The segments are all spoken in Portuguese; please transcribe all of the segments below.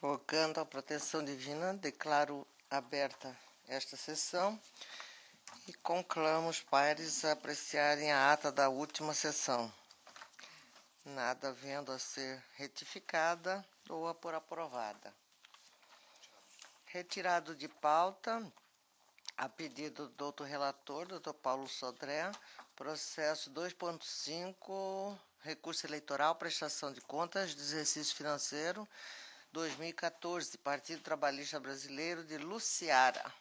Invocando a proteção divina, declaro aberta esta sessão e conclamo os pares a apreciarem a ata da última sessão. Nada havendo a ser retificada ou a por aprovada. Retirado de pauta, a pedido do doutor relator, doutor Paulo Sodré, processo 2.5, recurso eleitoral, prestação de contas de exercício financeiro 2014, Partido Trabalhista Brasileiro de Luciara.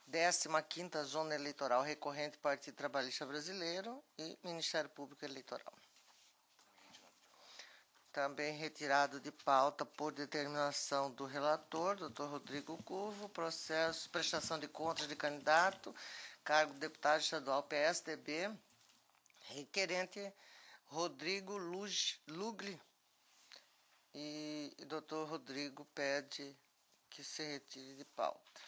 15ª Zona Eleitoral Recorrente, Partido Trabalhista Brasileiro e Ministério Público Eleitoral. Também retirado de pauta por determinação do relator, doutor Rodrigo Curvo, processo prestação de contas de candidato, cargo de deputado estadual PSDB, requerente Rodrigo Lugli, e doutor Rodrigo pede que se retire de pauta.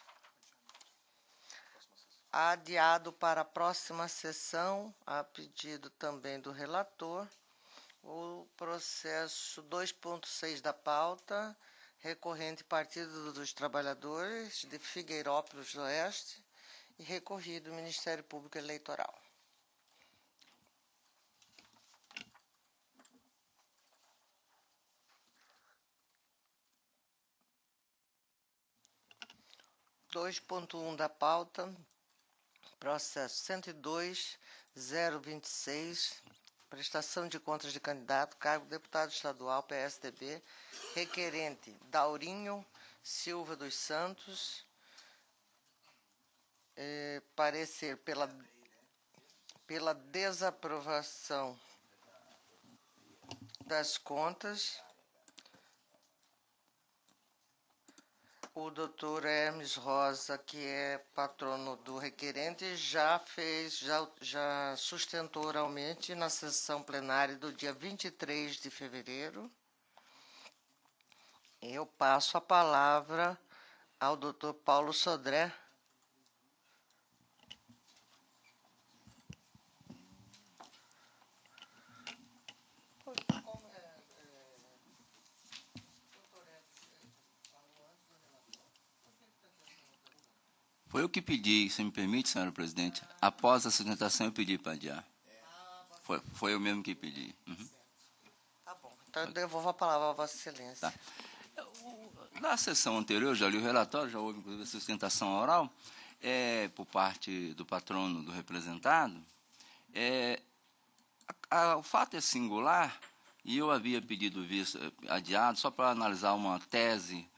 Adiado para a próxima sessão, a pedido também do relator, o processo 2.6 da pauta, recorrente Partido dos Trabalhadores de Figueirópolis do Oeste e recorrido Ministério Público Eleitoral. Da pauta, processo 102.026, prestação de contas de candidato, cargo de deputado estadual, PSDB, requerente Daurinho Silva dos Santos, parecer pela desaprovação das contas. O doutor Hermes Rosa, que é patrono do requerente, já sustentou oralmente na sessão plenária do dia 23 de fevereiro. Eu passo a palavra ao doutor Paulo Sodré. Foi eu que pedi, se me permite, senhora presidente. Após a sustentação, eu pedi para adiar. Foi eu mesmo que pedi. Uhum. Tá bom. Então, eu devolvo a palavra a Vossa Excelência. Tá. Na sessão anterior, já li o relatório, já houve, inclusive, a sustentação oral, por parte do patrono do representado. O fato é singular, e eu havia pedido visto adiado só para analisar uma tese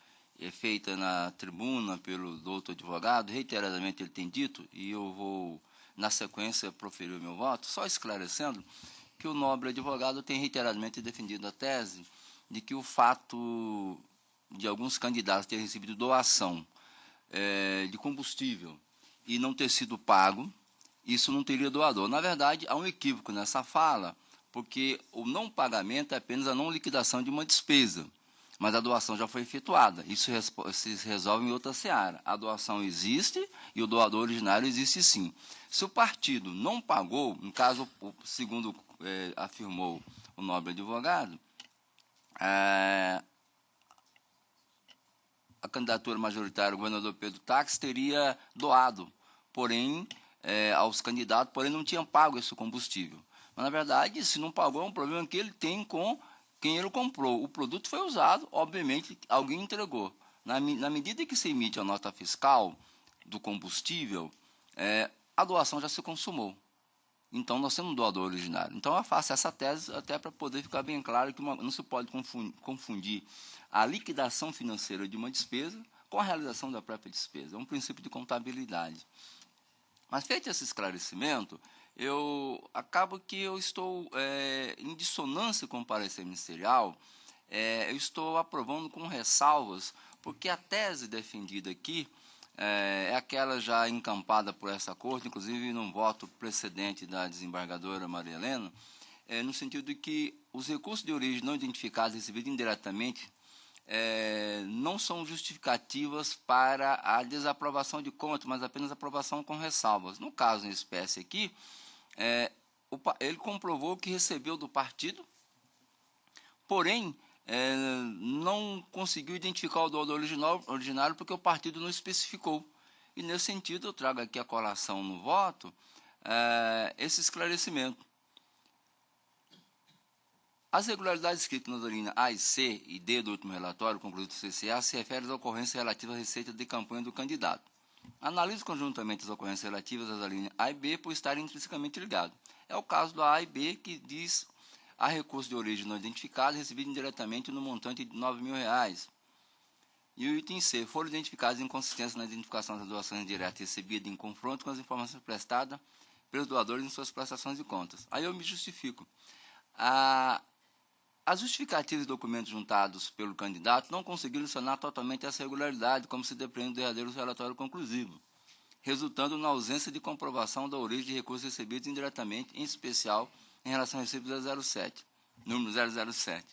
feita na tribuna pelo doutor advogado. Reiteradamente ele tem dito, e eu vou, na sequência, proferir o meu voto, só esclarecendo que o nobre advogado tem reiteradamente defendido a tese de que o fato de alguns candidatos terem recebido doação de combustível e não ter sido pago, isso não teria doador. Na verdade, há um equívoco nessa fala, porque o não pagamento é apenas a não liquidação de uma despesa, mas a doação já foi efetuada. Isso se resolve em outra seara. A doação existe e o doador originário existe sim. Se o partido não pagou, no caso, segundo afirmou o nobre advogado, a candidatura majoritária do governador Pedro Táxi teria doado, porém, aos candidatos, porém não tinham pago esse combustível. Mas, na verdade, se não pagou, é um problema que ele tem com quem ele comprou. O produto foi usado, obviamente, alguém entregou. Na medida que se emite a nota fiscal do combustível, a doação já se consumou. Então, nós temos um doador originário. Então, eu faço essa tese até para poder ficar bem claro que não se pode confundir a liquidação financeira de uma despesa com a realização da própria despesa. É um princípio de contabilidade. Mas, feito esse esclarecimento, eu acabo que eu estou em dissonância com o parecer ministerial. Eu estou aprovando com ressalvas, porque a tese defendida aqui é aquela já encampada por essa corte, inclusive num voto precedente da desembargadora Maria Helena, no sentido de que os recursos de origem não identificados recebidos indiretamente não são justificativas para a desaprovação de contas, mas apenas aprovação com ressalvas. No caso, em espécie aqui, ele comprovou que recebeu do partido, porém, não conseguiu identificar o doador originário porque o partido não especificou. E, nesse sentido, eu trago aqui a colação no voto esse esclarecimento. As irregularidades escritas nas linhas A e C e D do último relatório concluído do CCA se referem às ocorrências relativas à receita de campanha do candidato. Analise conjuntamente as ocorrências relativas às linhas A e B por estarem intrinsecamente ligadas. É o caso do A e B, que diz a recurso de origem não identificado recebido indiretamente no montante de R$ 9.000. E o item C, foram identificadas inconsistências na identificação das doações diretas recebidas em confronto com as informações prestadas pelos doadores em suas prestações de contas. Aí eu me justifico. As justificativas e documentos juntados pelo candidato não conseguiram sanar totalmente essa irregularidade, como se depreende do derradeiro relatório conclusivo, resultando na ausência de comprovação da origem de recursos recebidos indiretamente, em especial em relação ao recibo 007, número 007.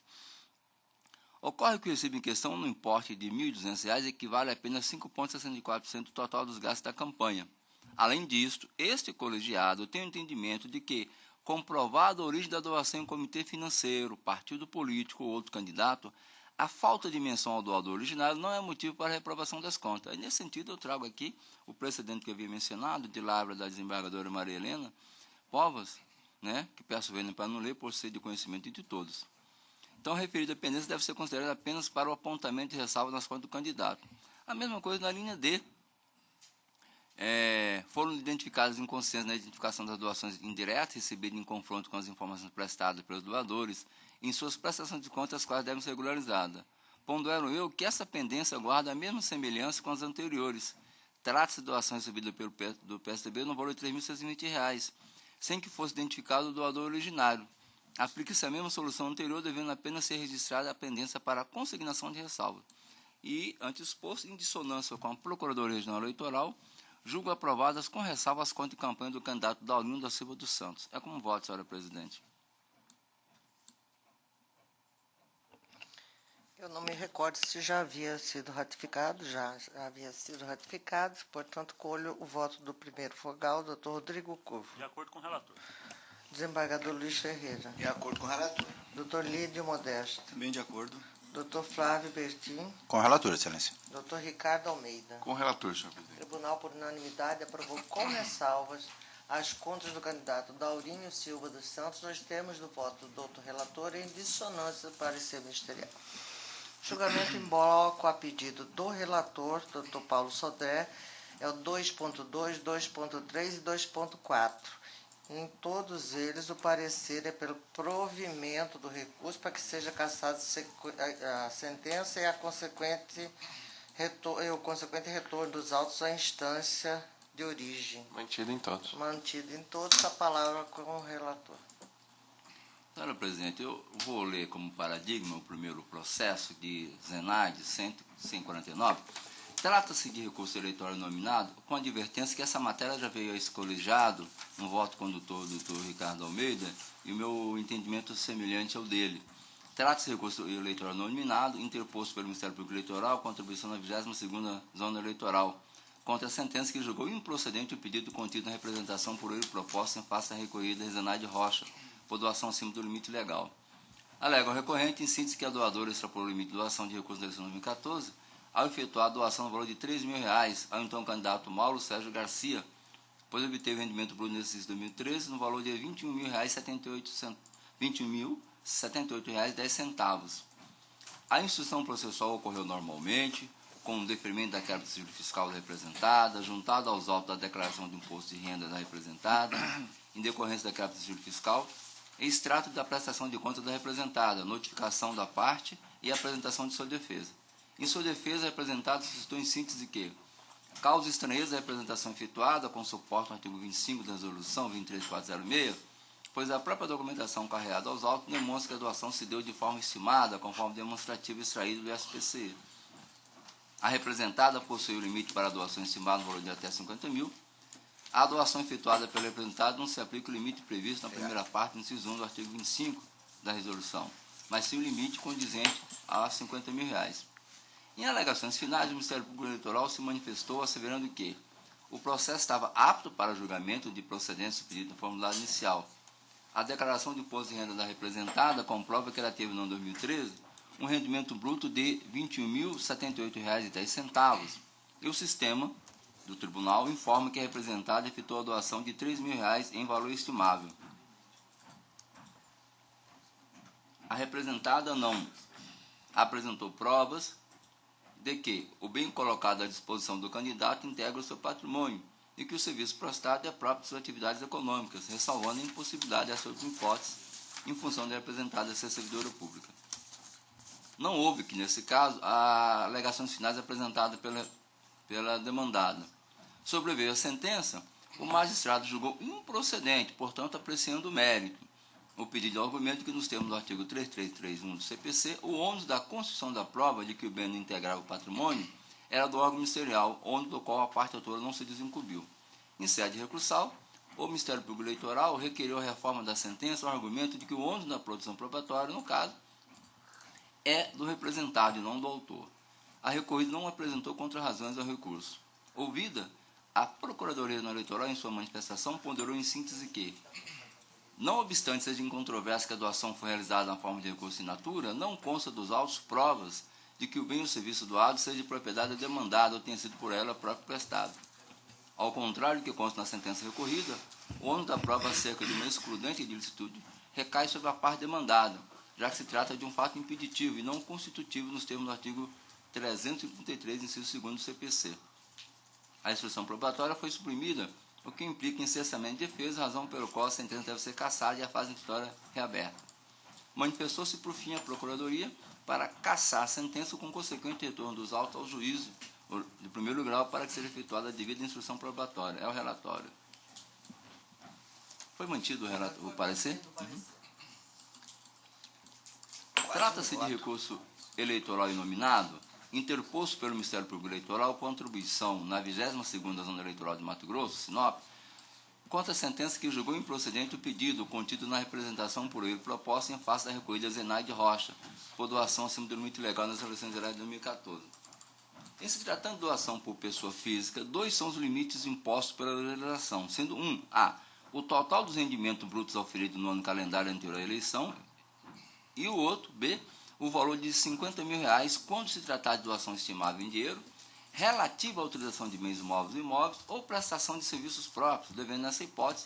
Ocorre que o recibo em questão, no importe de R$ 1.200, equivale a apenas 5,64% do total dos gastos da campanha. Além disto, este colegiado tem o entendimento de que, comprovada a origem da doação em comitê financeiro, partido político ou outro candidato, a falta de menção ao doador originário não é motivo para a reprovação das contas. E, nesse sentido, eu trago aqui o precedente que eu havia mencionado, de lavra da desembargadora Maria Helena Povas, que peço vênia para não ler, por ser de conhecimento de todos. Então, a referida pendência deve ser considerada apenas para o apontamento de ressalva nas contas do candidato. A mesma coisa na linha D. Foram identificadas inconsistências na identificação das doações indiretas recebidas em confronto com as informações prestadas pelos doadores em suas prestações de contas, as quais devem ser regularizadas. Pondero eu que essa pendência guarda a mesma semelhança com as anteriores. Trata-se de doação recebida do PSDB no valor de R$ 3.620, sem que fosse identificado o doador originário. Aplica-se a mesma solução anterior, devendo apenas ser registrada a pendência para a consignação de ressalva. E, antes exposto, em dissonância com a Procuradoria Regional Eleitoral, julgo aprovadas com ressalva as contas de campanha do candidato Daurinho da Silva dos Santos. É como voto, senhora presidente. Eu não me recordo se já havia sido ratificado, já havia sido ratificado, portanto, colho o voto do primeiro vogal, doutor Rodrigo Curvo. De acordo com o relator. Desembargador Luiz Ferreira. De acordo com o relator. Doutor Lídio Modesto. Também de acordo. Doutor Flávio Bertin. Com o relator, excelência. Doutor Ricardo Almeida. Com o relator, senhor presidente. O Tribunal, por unanimidade, aprovou com ressalvas as contas do candidato Daurinho Silva dos Santos, nos termos do voto do doutor relator, em dissonância do parecer ministerial. Julgamento em bloco a pedido do relator, doutor Paulo Sodré, é o 2.2, 2.3 e 2.4. Em todos eles, o parecer é pelo provimento do recurso para que seja cassada a sentença e o consequente retorno dos autos à instância de origem. Mantido em todos. Mantido em todos, a palavra com o relator. Senhora presidente, eu vou ler como paradigma o primeiro processo de Zenade 149. Trata-se de recurso eleitoral nominado, com a advertência que essa matéria já veio a esse colegiado, no voto condutor do doutor Ricardo Almeida, e o meu entendimento é semelhante ao dele. Trata-se de recurso eleitoral nominado, interposto pelo Ministério Público Eleitoral, contribuição na 22ª Zona Eleitoral, contra a sentença que julgou improcedente o pedido contido na representação por ele proposta em face da recorrida Zenade Rocha, por doação acima do limite legal. Alega o recorrente, em síntese, que a doadora extrapolou o limite de doação de recursos da eleição de 2014, ao efetuar a doação no valor de R$ 3.000 ao então candidato Mauro Sérgio Garcia, pois obteve rendimento bruto no exercício de 2013 no valor de R$ 21.078,10. A instrução processual ocorreu normalmente, com o deferimento da quebra civil fiscal da representada, juntado aos autos da declaração de imposto de renda da representada, em decorrência da quebra civil fiscal, extrato da prestação de contas da representada, notificação da parte e apresentação de sua defesa. Em sua defesa, a representada suscitou em síntese que causa estranheza da representação efetuada com suporte no artigo 25 da resolução 23406, pois a própria documentação carregada aos autos demonstra que a doação se deu de forma estimada, conforme demonstrativo extraído do SPC. A representada possui o limite para a doação estimada no valor de até 50 mil. A doação efetuada pelo representado não se aplica o limite previsto na primeira parte do inciso 1 do artigo 25 da resolução, mas sim o limite condizente a R$ 50 mil. Em alegações finais, o Ministério Público Eleitoral se manifestou asseverando que o processo estava apto para julgamento de procedência do pedido no formulário inicial. A declaração de imposto de renda da representada comprova que ela teve no ano 2013 um rendimento bruto de R$ 21.078,10. E o sistema do tribunal informa que a representada efetuou a doação de R$ 3.000 em valor estimável. A representada não apresentou provas de que o bem colocado à disposição do candidato integra o seu patrimônio e que o serviço prestado é próprio de suas atividades econômicas, ressalvando a impossibilidade dessa outra hipótese em função da representada ser servidora pública. Não houve que, nesse caso, as alegações finais apresentadas pela demandada. Sobreveio a sentença, o magistrado julgou improcedente, portanto, apreciando o mérito, o pedido de argumento que, nos termos do artigo 3331 do CPC, o ônus da construção da prova de que o bem não integrava o patrimônio era do órgão ministerial, ônus do qual a parte autora não se desincumbiu. Em sede recursal, o Ministério Público Eleitoral requeriu a reforma da sentença ao argumento de que o ônus da produção probatória, no caso, é do representado e não do autor. A recorrida não apresentou contra-razões ao recurso. Ouvida, a Procuradoria Eleitoral, em sua manifestação, ponderou em síntese que, não obstante seja em controvérsia que a doação foi realizada na forma de recurso in natura, não consta dos autos provas de que o bem ou serviço doado seja de propriedade demandada ou tenha sido por ela próprio prestado. Ao contrário do que consta na sentença recorrida, o ônus da prova acerca de uma excludente de ilicitude recai sobre a parte demandada, já que se trata de um fato impeditivo e não constitutivo nos termos do artigo 333, inciso 2º do CPC. A instrução probatória foi suprimida, o que implica em cessamento de defesa, razão pelo qual a sentença deve ser cassada e a fase instrutória reaberta. Manifestou-se, por fim, a Procuradoria para cassar a sentença com consequente retorno dos autos ao juízo de primeiro grau para que seja efetuada a devida instrução probatória. É o relatório. Foi mantido o parecer? Trata-se de recurso eleitoral inominado, interposto pelo Ministério Público Eleitoral com atribuição na 22ª Zona Eleitoral de Mato Grosso, Sinop, contra a sentença que julgou improcedente o pedido contido na representação por ele proposta em face da recorrida Zenaide Rocha, por doação acima do limite legal nas eleições gerais de 2014. Em se tratando de doação por pessoa física, dois são os limites impostos pela legislação, sendo a. O total dos rendimentos brutos auferidos no ano calendário anterior à eleição, e o outro, b. O valor de R$ 50.000 quando se tratar de doação estimável em dinheiro, relativa à utilização de bens móveis e imóveis ou prestação de serviços próprios, devendo nessa hipótese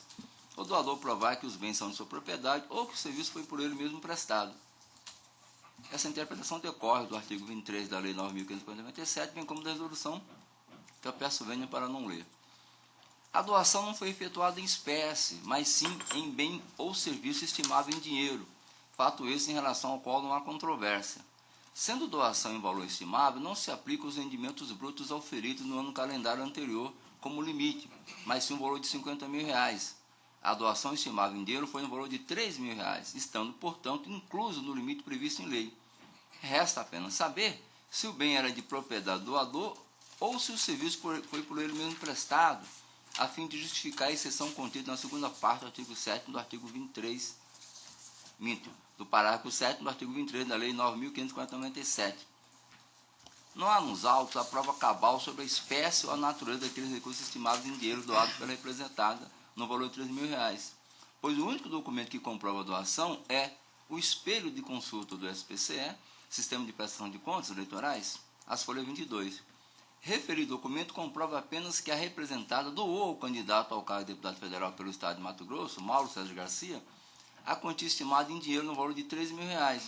o doador provar que os bens são de sua propriedade ou que o serviço foi por ele mesmo prestado. Essa interpretação decorre do artigo 23 da Lei 9.597, bem como da resolução que eu peço vênia para não ler. A doação não foi efetuada em espécie, mas sim em bem ou serviço estimável em dinheiro, fato esse em relação ao qual não há controvérsia. Sendo doação em valor estimável, não se aplica os rendimentos brutos auferidos no ano calendário anterior como limite, mas sim um valor de R$ 50.000. A doação estimável em dinheiro foi no valor de R$ 3.000, estando, portanto, incluso no limite previsto em lei. Resta apenas saber se o bem era de propriedade do doador ou se o serviço foi por ele mesmo prestado, a fim de justificar a exceção contida na segunda parte do artigo 7º do artigo 23, do parágrafo 7º do artigo 23 da Lei 9.597. Não há nos autos a prova cabal sobre a espécie ou a natureza daqueles recursos estimados em dinheiro doados pela representada no valor de R$ 3.000, pois o único documento que comprova a doação é o espelho de consulta do SPCE, Sistema de Prestação de Contas Eleitorais, as folhas 22. Referido documento comprova apenas que a representada doou ao candidato ao cargo de deputado federal pelo Estado de Mato Grosso, Mauro César Garcia, a quantia estimada em dinheiro no valor de R$ 3.000,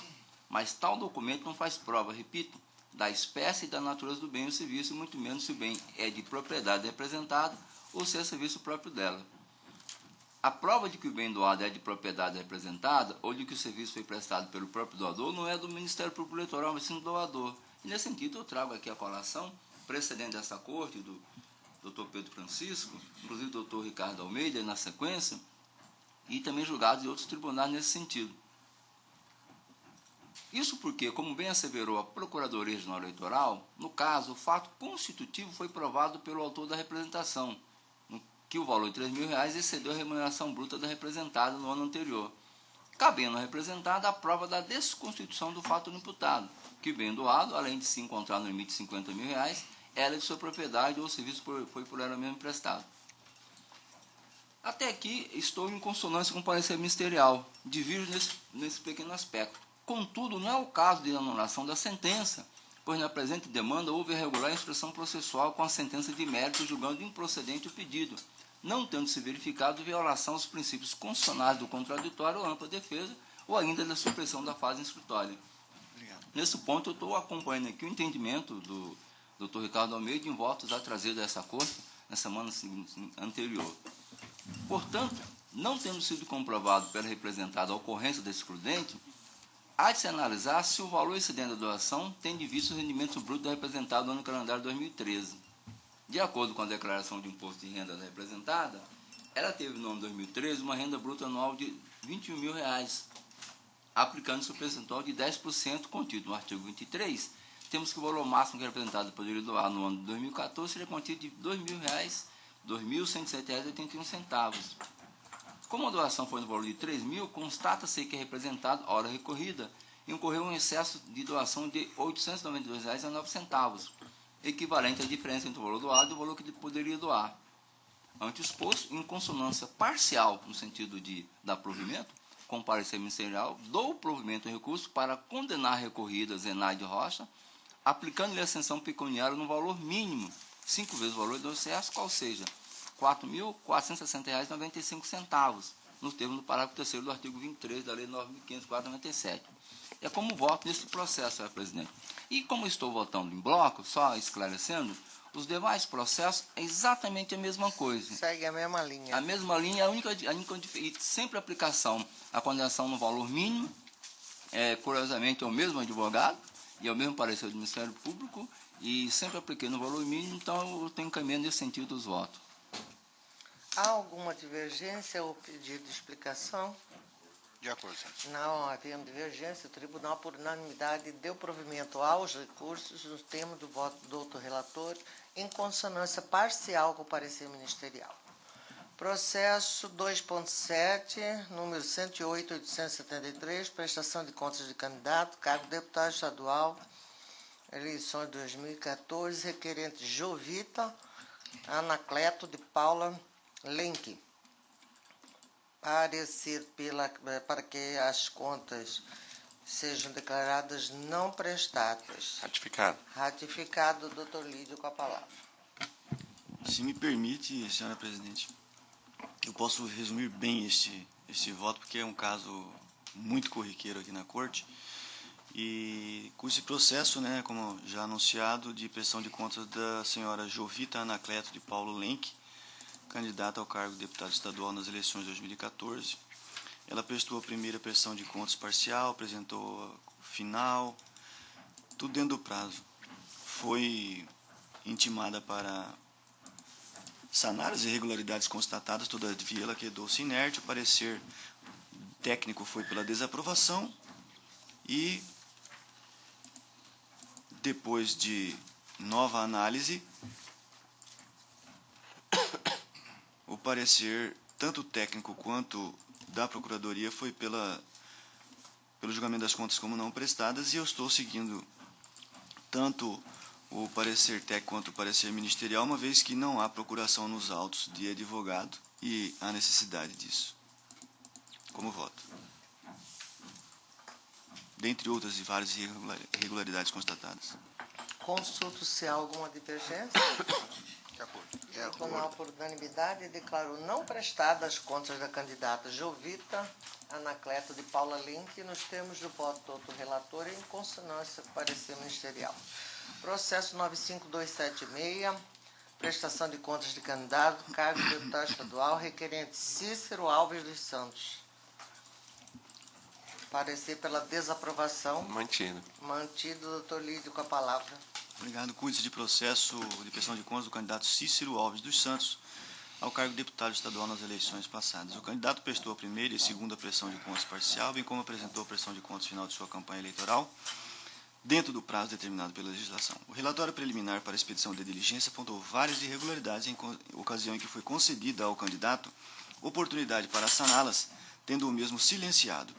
mas tal documento não faz prova, repito, da espécie e da natureza do bem ou serviço, muito menos se o bem é de propriedade representada ou se é serviço próprio dela. A prova de que o bem doado é de propriedade representada ou de que o serviço foi prestado pelo próprio doador não é do Ministério Público Eleitoral, mas sim do doador. E nesse sentido eu trago aqui a colação precedente dessa corte, do Dr. Pedro Francisco, inclusive do Dr. Ricardo Almeida na sequência, e também julgados em outros tribunais nesse sentido. Isso porque, como bem asseverou a Procuradoria Regional Eleitoral, no caso, o fato constitutivo foi provado pelo autor da representação, que o valor de R$ 3.000 excedeu a remuneração bruta da representada no ano anterior, cabendo à representada a prova da desconstituição do fato imputado, que o bem doado, além de se encontrar no limite de R$ 50.000, era de sua propriedade ou o serviço foi por ela mesmo prestado. Até aqui estou em consonância com o parecer ministerial, divido nesse pequeno aspecto. Contudo, não é o caso de anulação da sentença, pois na presente demanda houve irregular instrução processual com a sentença de mérito julgando improcedente o pedido, não tendo se verificado violação aos princípios constitucionais do contraditório ou ampla defesa, ou ainda da supressão da fase instrutória. Obrigado. Nesse ponto, eu estou acompanhando aqui o entendimento do Dr. Ricardo Almeida em votos a trazer dessa Corte na semana anterior. Portanto, não tendo sido comprovado pela representada a ocorrência desse excludente, há de se analisar se o valor excedente da doação tem de vista o rendimento bruto da representada no ano calendário 2013. De acordo com a declaração de imposto de renda da representada, ela teve no ano 2013 uma renda bruta anual de R$ 21.000, aplicando-se o percentual de 10% contido no artigo 23. Temos que o valor máximo que a representada poderia doar no ano de 2014 seria contido de R$ 2.000, R$ 2.107,81. Como a doação foi no valor de R$ 3.000, constata-se que a representada, hora recorrida, incorreu um excesso de doação de R$ 892,09, equivalente à diferença entre o valor doado e o valor que ele poderia doar. Ante exposto, em consonância parcial, no sentido da provimento, com parecer ministerial, dou provimento ao recurso para condenar a recorrida Zenaide Rocha, aplicando-lhe a sanção pecuniária no valor mínimo, 5 vezes o valor do excesso, qual seja, R$ 4.460,95, nos termos do parágrafo 3º do artigo 23 da Lei 9.504/97. É como voto nesse processo, senhor presidente. E como estou votando em bloco, só esclarecendo, os demais processos é exatamente a mesma coisa. Segue a mesma linha. A mesma linha, a única e sempre aplicação à condenação no valor mínimo, curiosamente é o mesmo advogado e é o mesmo parecer do Ministério Público, e sempre apliquei no valor mínimo, então eu tenho encaminhado nesse sentido os votos. Há alguma divergência ou pedido de explicação? De acordo, senhor. Não havendo divergência, o tribunal, por unanimidade, deu provimento aos recursos nos termos do voto do doutor relator, em consonância parcial com o parecer ministerial. Processo 2.7, número 108.873, prestação de contas de candidato, cargo de deputado estadual, eleições de 2014, requerente Jovita Anacleto de Paula Lenk. Parecer para que as contas sejam declaradas não prestadas. Ratificado. Ratificado, doutor Lídio, com a palavra. Se me permite, senhora presidente, eu posso resumir bem este voto, porque é um caso muito corriqueiro aqui na Corte. E com esse processo, né, como já anunciado, de prestação de contas da senhora Jovita Anacleto de Paulo Lenk, candidata ao cargo de deputado estadual nas eleições de 2014. Ela prestou a primeira prestação de contas parcial, apresentou a final, tudo dentro do prazo. Foi intimada para sanar as irregularidades constatadas, todavia ela quedou-se inerte. O parecer técnico foi pela desaprovação e, depois de nova análise, o parecer, tanto técnico quanto da Procuradoria, foi pelo julgamento das contas como não prestadas, e eu estou seguindo tanto o parecer técnico quanto o parecer ministerial, uma vez que não há procuração nos autos de advogado e há necessidade disso. Como voto. Dentre outras e várias irregularidades constatadas. Consulto se há alguma divergência. De acordo. O tribunal, por unanimidade, declarou não prestadas as contas da candidata Jovita Anacleto de Paula Link nos termos do voto do doutor relator em consonância com o parecer ministerial. Processo 95276, prestação de contas de candidato, cargo de deputado estadual, requerente Cícero Alves dos Santos. Parecer pela desaprovação. Mantido. Mantido, doutor Lídio, com a palavra. Obrigado. Cuide-se de processo de prestação de contas do candidato Cícero Alves dos Santos ao cargo de deputado estadual nas eleições passadas. O candidato prestou a primeira e segunda prestação de contas parcial, bem como apresentou a prestação de contas final de sua campanha eleitoral, dentro do prazo determinado pela legislação. O relatório preliminar para a expedição de diligência apontou várias irregularidades em ocasião em que foi concedida ao candidato oportunidade para saná-las, tendo o mesmo silenciado.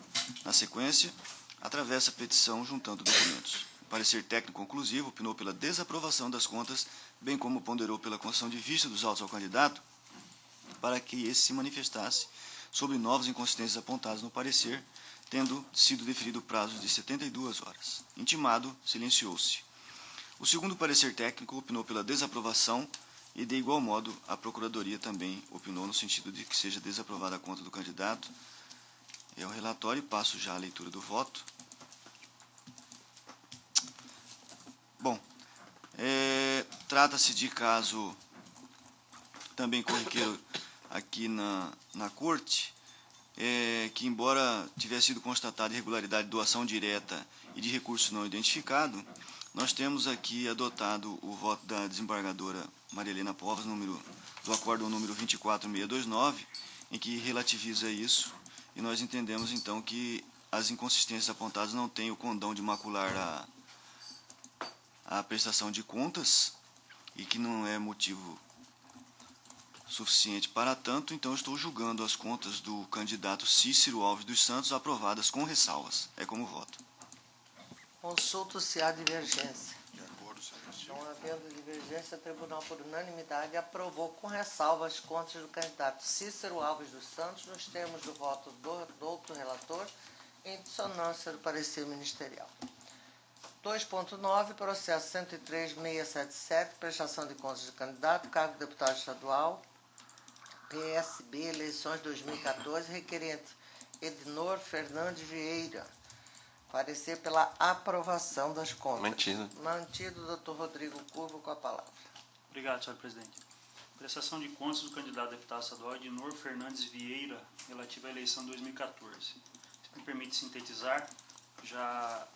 Na sequência, atravessa a petição juntando documentos. O parecer técnico conclusivo opinou pela desaprovação das contas, bem como ponderou pela concessão de vista dos autos ao candidato, para que esse se manifestasse sobre novas inconsistências apontadas no parecer, tendo sido deferido o prazo de 72 horas. Intimado, silenciou-se. O segundo parecer técnico opinou pela desaprovação e, de igual modo, a Procuradoria também opinou no sentido de que seja desaprovada a conta do candidato. É o relatório e passo já a leitura do voto. Bom, trata-se de caso também corriqueiro aqui na Corte, que embora tivesse sido constatada irregularidade de doação direta e de recurso não identificado, nós temos aqui adotado o voto da desembargadora Maria Helena Povas, do acórdão número 24629, em que relativiza isso, e nós entendemos então que as inconsistências apontadas não têm o condão de macular a prestação de contas e que não é motivo suficiente para tanto, então estou julgando as contas do candidato Cícero Alves dos Santos aprovadas com ressalvas. É como voto. Consulto se há divergência. De acordo, senhor. Não havendo divergência, o Tribunal, por unanimidade, aprovou com ressalva as contas do candidato Cícero Alves dos Santos, nos termos do voto do outro relator, em dissonância do parecer ministerial. 2.9, processo 103.677, prestação de contas de candidato, cargo de deputado estadual, PSB, eleições 2014, requerente Ednor Fernandes Vieira. Parecer pela aprovação das contas. Mantido, doutor Rodrigo Curvo, com a palavra. Obrigado, senhor presidente. Prestação de contas do candidato a deputado estadual Ednor Fernandes Vieira, relativa à eleição 2014. Se me permite sintetizar, já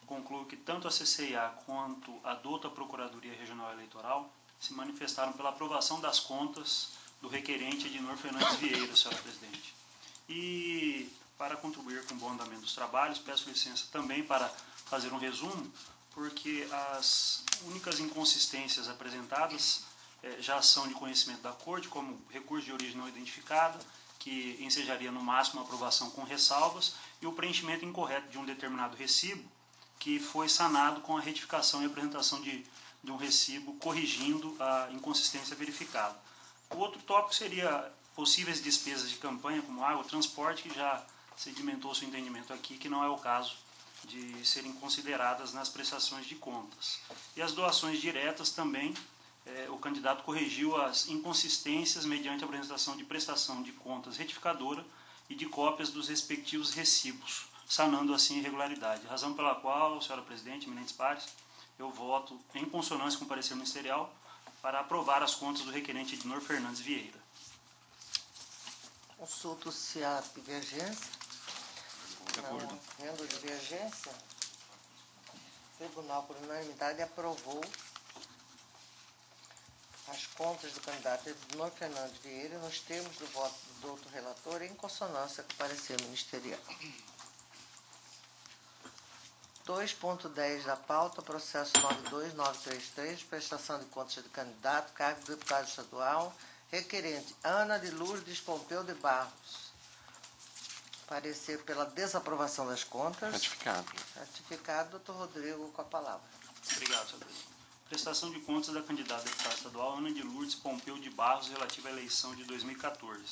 concluo que tanto a CCIA quanto a douta Procuradoria Regional Eleitoral se manifestaram pela aprovação das contas do requerente Ednor Fernandes Vieira, senhora presidente. E, para contribuir com o bom andamento dos trabalhos, peço licença também para fazer um resumo, porque as únicas inconsistências apresentadas já são de conhecimento da Corte, como recurso de origem não identificada, que ensejaria no máximo a aprovação com ressalvas, e o preenchimento incorreto de um determinado recibo, que foi sanado com a retificação e apresentação de um recibo corrigindo a inconsistência verificada. O outro tópico seria possíveis despesas de campanha, como água, transporte, que já sedimentou seu entendimento aqui, que não é o caso de serem consideradas nas prestações de contas. E as doações diretas também, o candidato corrigiu as inconsistências mediante a apresentação de prestação de contas retificadora e de cópias dos respectivos recibos, sanando assim a irregularidade. Razão pela qual, senhora presidente, eminentes pares, eu voto em consonância com o parecer ministerial para aprovar as contas do requerente Ednor Fernandes Vieira. Consulto se há divergência. De acordo. Não havendo divergência, o Tribunal, por unanimidade, aprovou as contas do candidato Ednor Fernandes Vieira nos termos do voto do outro relator em consonância com o parecer ministerial. 2.10 da pauta, processo 92933, prestação de contas de candidato, cargo de deputado estadual, requerente Ana de Lourdes Pompeu de Barros. Parecer pela desaprovação das contas. Ratificado. Ratificado, doutor Rodrigo, com a palavra. Obrigado, senhor presidente. Prestação de contas da candidata a deputada estadual Ana de Lourdes Pompeu de Barros, relativa à eleição de 2014.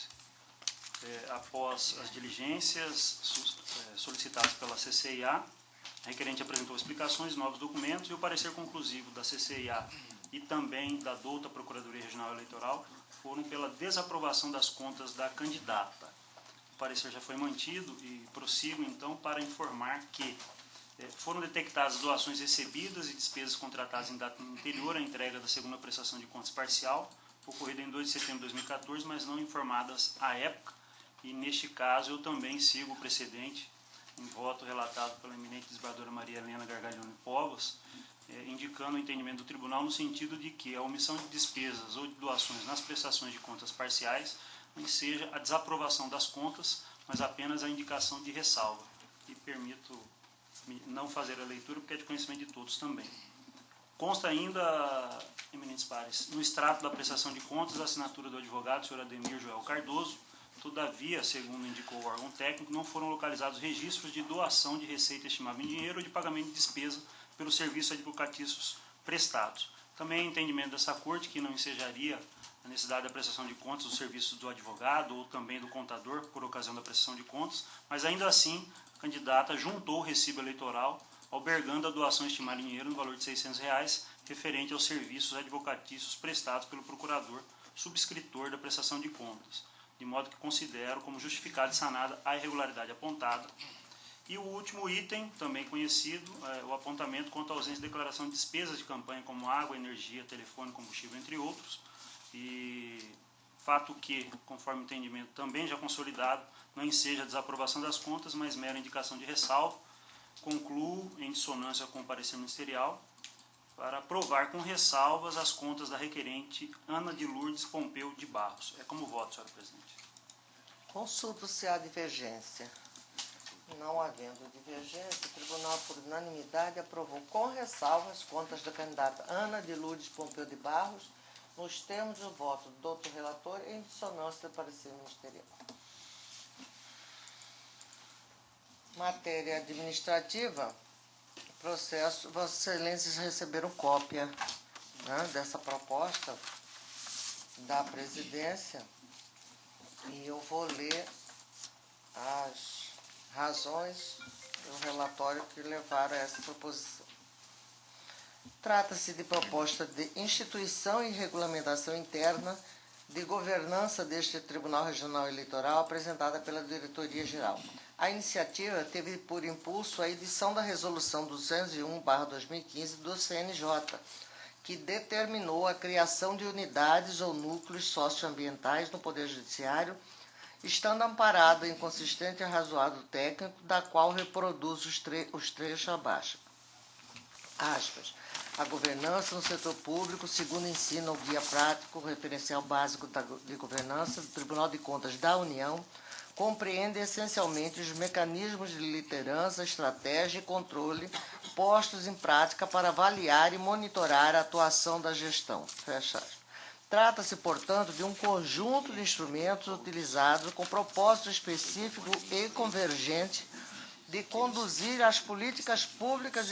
Após as diligências solicitadas pela CCIA, a requerente apresentou explicações, novos documentos e o parecer conclusivo da CCIA e também da douta Procuradoria Regional Eleitoral foram pela desaprovação das contas da candidata. O parecer já foi mantido e prossigo então para informar que foram detectadas doações recebidas e despesas contratadas em data anterior à entrega da segunda prestação de contas parcial, ocorrida em 2 de setembro de 2014, mas não informadas à época, e neste caso eu também sigo o precedente em voto relatado pela eminente desembargadora Maria Helena Gargalhone Povas, indicando o entendimento do tribunal no sentido de que a omissão de despesas ou de doações nas prestações de contas parciais não seja a desaprovação das contas, mas apenas a indicação de ressalva. E permito não fazer a leitura, porque é de conhecimento de todos também. Consta ainda, eminentes pares, no extrato da prestação de contas, a assinatura do advogado, senhor Ademir Joel Cardoso. Todavia, segundo indicou o órgão técnico, não foram localizados registros de doação de receita estimável em dinheiro ou de pagamento de despesa pelos serviços advocatícios prestados. Também é entendimento dessa Corte que não ensejaria a necessidade da prestação de contas dos serviços do advogado ou também do contador por ocasião da prestação de contas, mas ainda assim a candidata juntou o recibo eleitoral, albergando a doação estimada em dinheiro no valor de R$ 600, referente aos serviços advocatícios prestados pelo procurador subscritor da prestação de contas, de modo que considero como justificada e sanada a irregularidade apontada. E o último item, também conhecido, é o apontamento quanto à ausência de declaração de despesas de campanha, como água, energia, telefone, combustível, entre outros. E fato que, conforme o entendimento também já consolidado, não enseja a desaprovação das contas, mas mera indicação de ressalva. Concluo, em dissonância com o parecer ministerial, para aprovar com ressalvas as contas da requerente Ana de Lourdes Pompeu de Barros. É como voto, senhora presidente. Consulto se há divergência. Não havendo divergência, o Tribunal, por unanimidade, aprovou com ressalva as contas da candidata Ana de Lourdes Pompeu de Barros, nos termos do voto do doutor relator, em dissonância do parecer ministerial. Matéria administrativa, processo. Vossas Excelências receberam cópia, né, dessa proposta da presidência e eu vou ler as razões do relatório que levaram a essa proposição. Trata-se de proposta de instituição e regulamentação interna de governança deste Tribunal Regional Eleitoral, apresentada pela Diretoria-Geral. A iniciativa teve por impulso a edição da Resolução 201/2015 do CNJ, que determinou a criação de unidades ou núcleos socioambientais no Poder Judiciário, estando amparado em consistente e razoável técnico, da qual reproduz os trechos abaixo. Aspas. A governança no setor público, segundo ensina o Guia Prático Referencial Básico de Governança do Tribunal de Contas da União, compreende essencialmente os mecanismos de liderança, estratégia e controle postos em prática para avaliar e monitorar a atuação da gestão. Fecha aspas. Trata-se, portanto, de um conjunto de instrumentos utilizados com propósito específico e convergente de conduzir as políticas públicas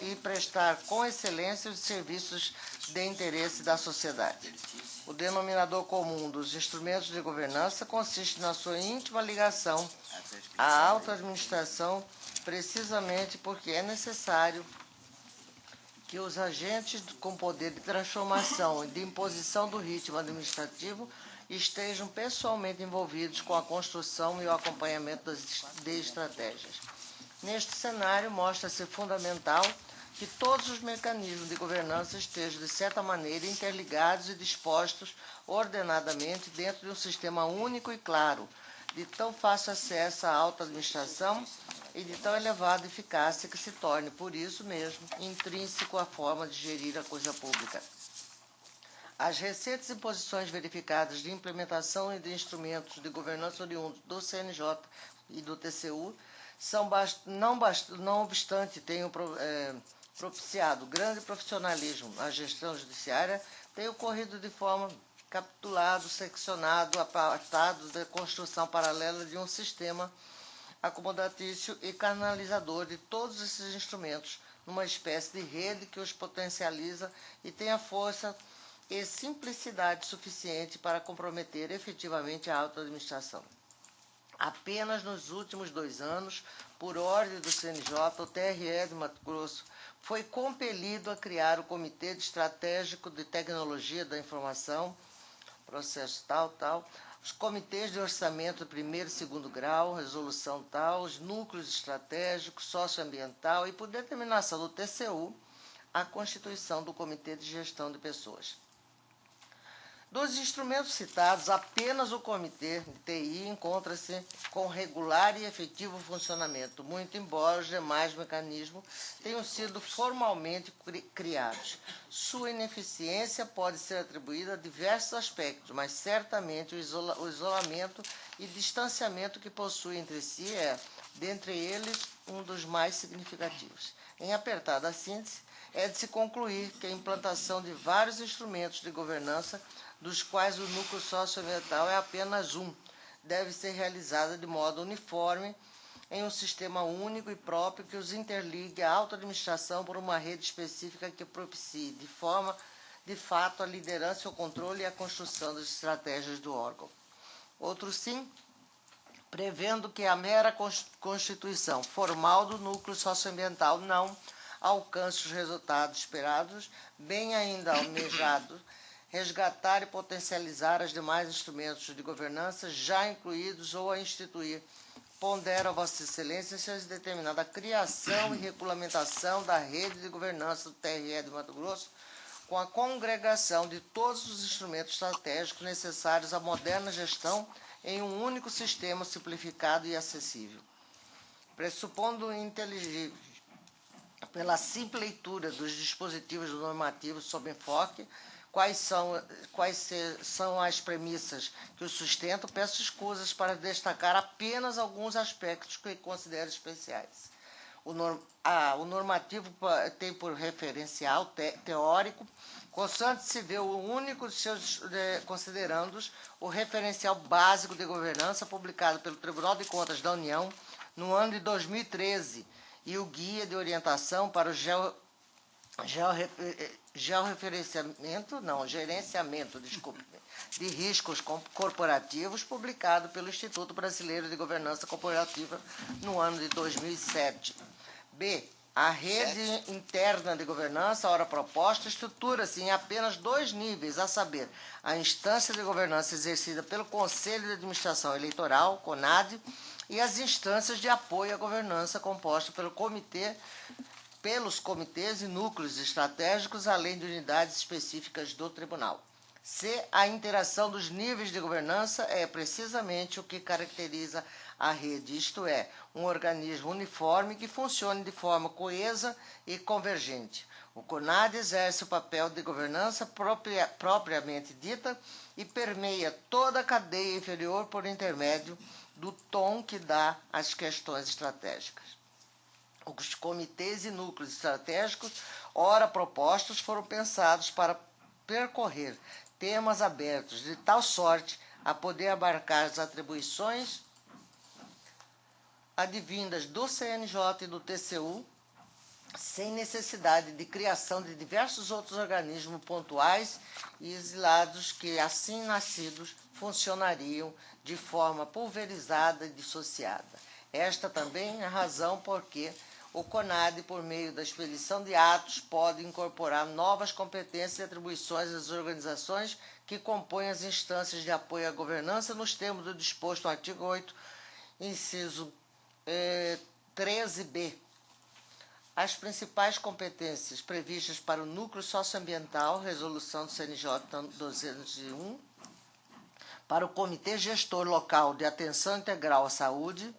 e prestar com excelência os serviços de interesse da sociedade. O denominador comum dos instrumentos de governança consiste na sua íntima ligação à alta administração, precisamente porque é necessário que os agentes com poder de transformação e de imposição do ritmo administrativo estejam pessoalmente envolvidos com a construção e o acompanhamento de estratégias. Neste cenário, mostra-se fundamental que todos os mecanismos de governança estejam, de certa maneira, interligados e dispostos ordenadamente dentro de um sistema único e claro, de tão fácil acesso à alta administração e de tão elevada eficácia que se torne, por isso mesmo, intrínseco à forma de gerir a coisa pública. As receitas e posições verificadas de implementação e de instrumentos de governança oriundos do CNJ e do TCU não obstante tenham propiciado grande profissionalismo na gestão judiciária, tem ocorrido de forma capitulado, seccionado, apartado da construção paralela de um sistema acomodatício e canalizador de todos esses instrumentos, numa espécie de rede que os potencializa e tem a força e simplicidade suficiente para comprometer efetivamente a alta administração. Apenas nos últimos 2 anos, por ordem do CNJ, o TRE de Mato Grosso foi compelido a criar o Comitê Estratégico de Tecnologia da Informação, processo tal, os comitês de orçamento de 1º e 2º grau, resolução tal, os núcleos estratégicos, socioambiental e, por determinação do TCU, a constituição do Comitê de Gestão de Pessoas. Dos instrumentos citados, apenas o Comitê de TI encontra-se com regular e efetivo funcionamento, muito embora os demais mecanismos tenham sido formalmente criados. Sua ineficiência pode ser atribuída a diversos aspectos, mas certamente o isolamento e distanciamento que possui entre si é, dentre eles, um dos mais significativos. Em apertada síntese, é de se concluir que a implantação de vários instrumentos de governança, dos quais o núcleo socioambiental é apenas um, deve ser realizada de modo uniforme em um sistema único e próprio que os interligue à alta administração por uma rede específica que propicie, de forma de fato, a liderança, o controle e a construção das estratégias do órgão. Outro sim, prevendo que a mera constituição formal do núcleo socioambiental não alcance os resultados esperados, bem ainda almejado, resgatar e potencializar os demais instrumentos de governança já incluídos ou a instituir. Pondera Vossa Excelência seja determinada a criação e regulamentação da rede de governança do TRE de Mato Grosso, com a congregação de todos os instrumentos estratégicos necessários à moderna gestão em um único sistema simplificado e acessível. Pressupondo inteligível pela simples leitura dos dispositivos normativos sob enfoque, quais são as premissas que o sustentam, peço escusas para destacar apenas alguns aspectos que considero especiais. O normativo tem por referencial teórico, constante se vê o único de seus considerandos o referencial básico de governança publicado pelo Tribunal de Contas da União no ano de 2013 e o Guia de Orientação para o gerenciamento de riscos corporativos, publicado pelo Instituto Brasileiro de Governança Corporativa no ano de 2007. B. A rede interna de governança, ora proposta, estrutura-se em apenas 2 níveis, a saber, a instância de governança exercida pelo Conselho de Administração Eleitoral, CONAD, e as instâncias de apoio à governança composta pelos comitês e núcleos estratégicos, além de unidades específicas do Tribunal. C. A interação dos níveis de governança é precisamente o que caracteriza a rede, isto é, um organismo uniforme que funcione de forma coesa e convergente. O CONAD exerce o papel de governança propriamente dita e permeia toda a cadeia inferior por intermédio do tom que dá às questões estratégicas. Os comitês e núcleos estratégicos, ora propostos, foram pensados para percorrer temas abertos, de tal sorte a poder abarcar as atribuições advindas do CNJ e do TCU, sem necessidade de criação de diversos outros organismos pontuais e exilados que, assim nascidos, funcionariam de forma pulverizada e dissociada. Esta também é a razão por que o CONAD, por meio da expedição de atos, pode incorporar novas competências e atribuições às organizações que compõem as instâncias de apoio à governança nos termos do disposto no artigo 8, inciso 13b. As principais competências previstas para o núcleo socioambiental, resolução do CNJ 201, para o Comitê Gestor Local de Atenção Integral à Saúde,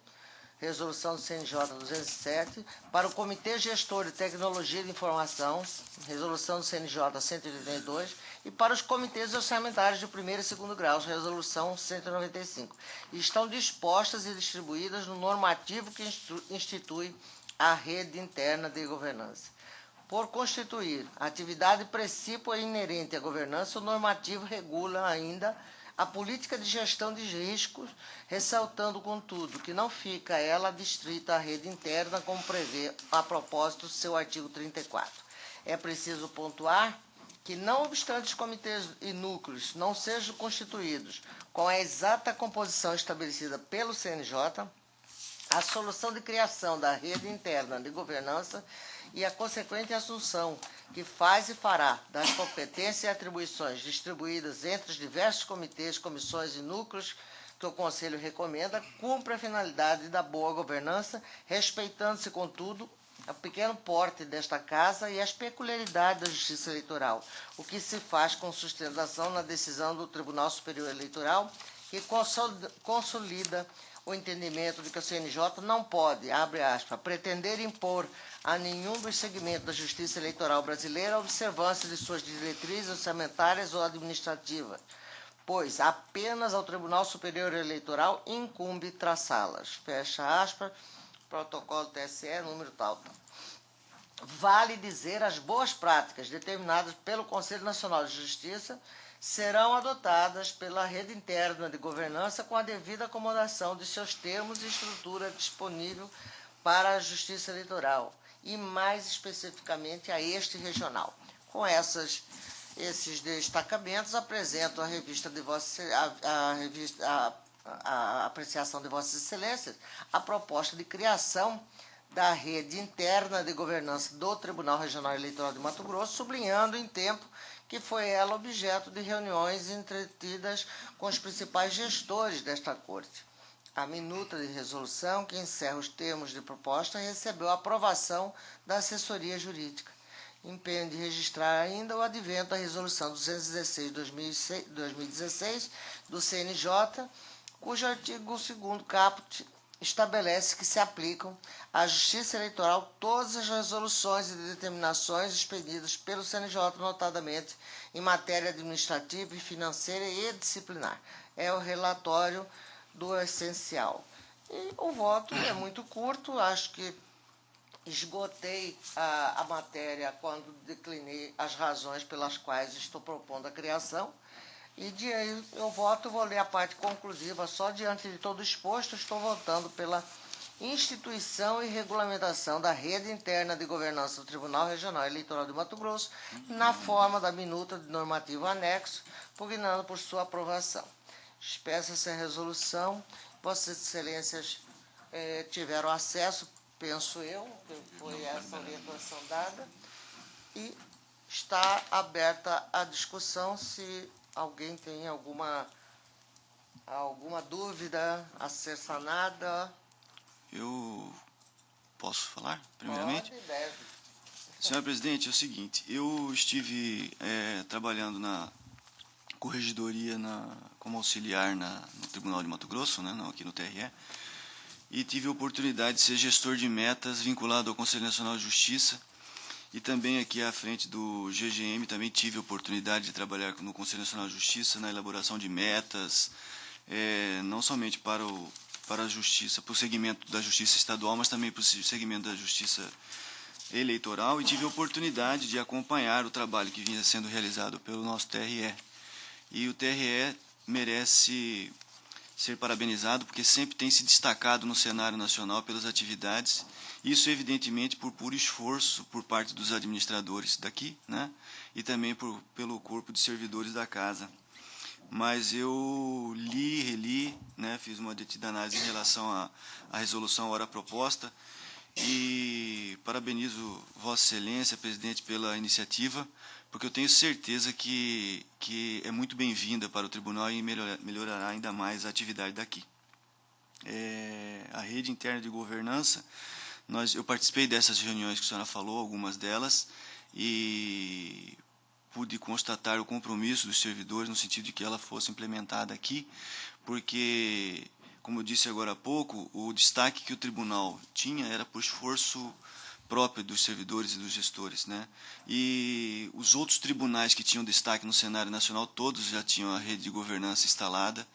resolução do CNJ 207, para o Comitê Gestor de Tecnologia de Informação, resolução do CNJ 182, e para os comitês orçamentários de primeiro e segundo graus, resolução 195. E estão dispostas e distribuídas no normativo que institui a rede interna de governança. Por constituir atividade precípua e inerente à governança, o normativo regula ainda a política de gestão de riscos, ressaltando, contudo, que não fica ela adstrita à rede interna, como prevê a propósito seu artigo 34. É preciso pontuar que, não obstante os comitês e núcleos não sejam constituídos com a exata composição estabelecida pelo CNJ, a solução de criação da rede interna de governança e a consequente assunção que faz e fará das competências e atribuições distribuídas entre os diversos comitês, comissões e núcleos que o Conselho recomenda, cumpre a finalidade da boa governança, respeitando-se, contudo, o pequeno porte desta Casa e as peculiaridades da Justiça Eleitoral, o que se faz com sustentação na decisão do Tribunal Superior Eleitoral, que consolida o entendimento de que o CNJ não pode, abre aspas, pretender impor a nenhum dos segmentos da Justiça Eleitoral brasileira a observância de suas diretrizes orçamentárias ou administrativas, pois apenas ao Tribunal Superior Eleitoral incumbe traçá-las. Fecha aspas, protocolo TSE, número tal. Vale dizer, as boas práticas determinadas pelo Conselho Nacional de Justiça serão adotadas pela rede interna de governança com a devida acomodação de seus termos e estrutura disponível para a Justiça Eleitoral e, mais especificamente, a este regional. Com essas Esses destacamentos apresentam a revista de a apreciação de Vossas Excelências a proposta de criação da rede interna de governança do Tribunal Regional Eleitoral de Mato Grosso, sublinhando em tempo que foi ela objeto de reuniões entretidas com os principais gestores desta Corte. A minuta de resolução, que encerra os termos de proposta, recebeu a aprovação da assessoria jurídica. Empenho de registrar ainda o advento da resolução 216/2016 do CNJ, cujo artigo 2º caput estabelece que se aplicam à Justiça Eleitoral todas as resoluções e determinações expedidas pelo CNJ, notadamente em matéria administrativa, financeira e disciplinar. É o relatório do essencial. E o voto é muito curto, acho que esgotei a matéria quando declinei as razões pelas quais estou propondo a criação. E eu voto, vou ler a parte conclusiva. Só diante de todo exposto, estou votando pela instituição e regulamentação da rede interna de governança do Tribunal Regional Eleitoral de Mato Grosso, na forma da minuta de normativo anexo, pugnando por sua aprovação. Expressa-se a resolução. Vossas Excelências tiveram acesso, penso eu, que foi essa orientação dada, e está aberta a discussão. Se alguém tem alguma dúvida a ser sanada. Eu posso falar, primeiramente? Pode, deve. Senhora Presidente, é o seguinte, eu estive trabalhando na corregedoria como auxiliar no Tribunal de Mato Grosso, né, aqui no TRE, e tive a oportunidade de ser gestor de metas vinculado ao Conselho Nacional de Justiça, e também aqui à frente do GGM também tive a oportunidade de trabalhar no Conselho Nacional de Justiça na elaboração de metas, não somente para a justiça, para o segmento da justiça estadual, mas também para o segmento da justiça eleitoral, e tive a oportunidade de acompanhar o trabalho que vinha sendo realizado pelo nosso TRE. E o TRE merece ser parabenizado porque sempre tem se destacado no cenário nacional pelas atividades, isso evidentemente por puro esforço por parte dos administradores daqui, né, e também pelo corpo de servidores da casa. Mas eu reli, né, fiz uma detida análise em relação à resolução ora proposta, e parabenizo Vossa Excelência, presidente, pela iniciativa, porque eu tenho certeza que é muito bem-vinda para o tribunal e melhorará ainda mais a atividade daqui. A rede interna de governança, eu participei dessas reuniões que a senhora falou, algumas delas, e pude constatar o compromisso dos servidores no sentido de que ela fosse implementada aqui, porque, como eu disse agora há pouco, o destaque que o tribunal tinha era por esforço próprio dos servidores e dos gestores, né? E os outros tribunais que tinham destaque no cenário nacional, todos já tinham a rede de governança instalada,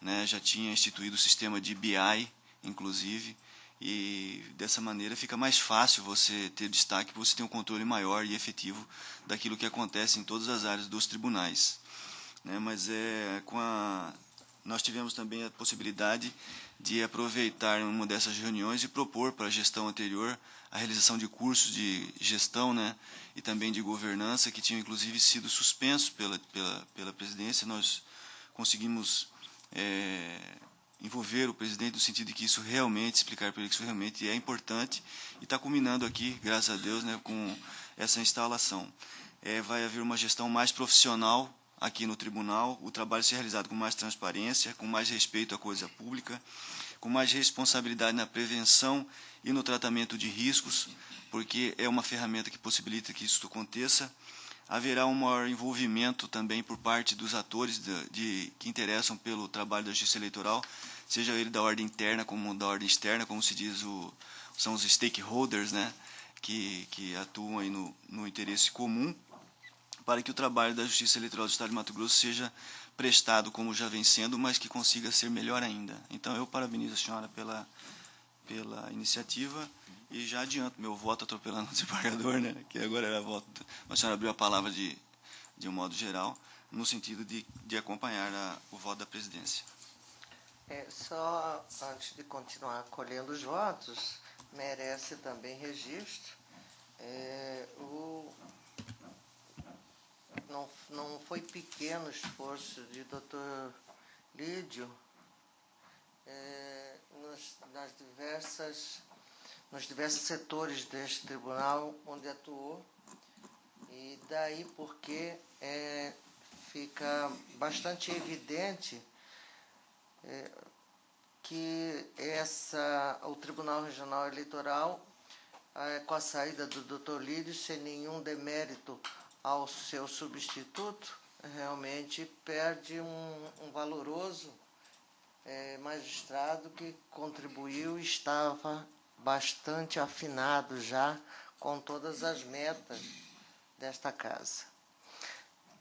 né? Já tinha instituído o sistema de BI, inclusive, e dessa maneira fica mais fácil você ter destaque, você ter um controle maior e efetivo daquilo que acontece em todas as áreas dos tribunais, né? Mas nós tivemos também a possibilidade de aproveitar uma dessas reuniões e propor para a gestão anterior a realização de cursos de gestão, né, e também de governança, que tinham inclusive sido suspensos pela presidência. Nós conseguimos envolver o presidente no sentido de que isso realmente, explicar para ele que isso realmente é importante, e está culminando aqui, graças a Deus, né, com essa instalação. Vai haver uma gestão mais profissional aqui no tribunal, o trabalho ser realizado com mais transparência, com mais respeito à coisa pública, com mais responsabilidade na prevenção e no tratamento de riscos, porque é uma ferramenta que possibilita que isso aconteça. Haverá um maior envolvimento também por parte dos atores que interessam pelo trabalho da justiça eleitoral, seja ele da ordem interna como da ordem externa, como se diz, são os stakeholders, né, que atuam aí no interesse comum, para que o trabalho da Justiça Eleitoral do Estado de Mato Grosso seja prestado como já vem sendo, mas que consiga ser melhor ainda. Então eu parabenizo a senhora pela iniciativa e já adianto meu voto atropelando o desembargador, né, que agora era voto. A senhora abriu a palavra de um modo geral, no sentido de acompanhar o voto da presidência. Só antes de continuar colhendo os votos, merece também registro não foi pequeno o esforço de Dr. Lídio nos diversos setores deste tribunal onde atuou, e daí porque fica bastante evidente que o Tribunal Regional Eleitoral, com a saída do Dr. Lídio, sem nenhum demérito ao seu substituto, realmente perde um valoroso magistrado que contribuiu e estava bastante afinado já com todas as metas desta casa.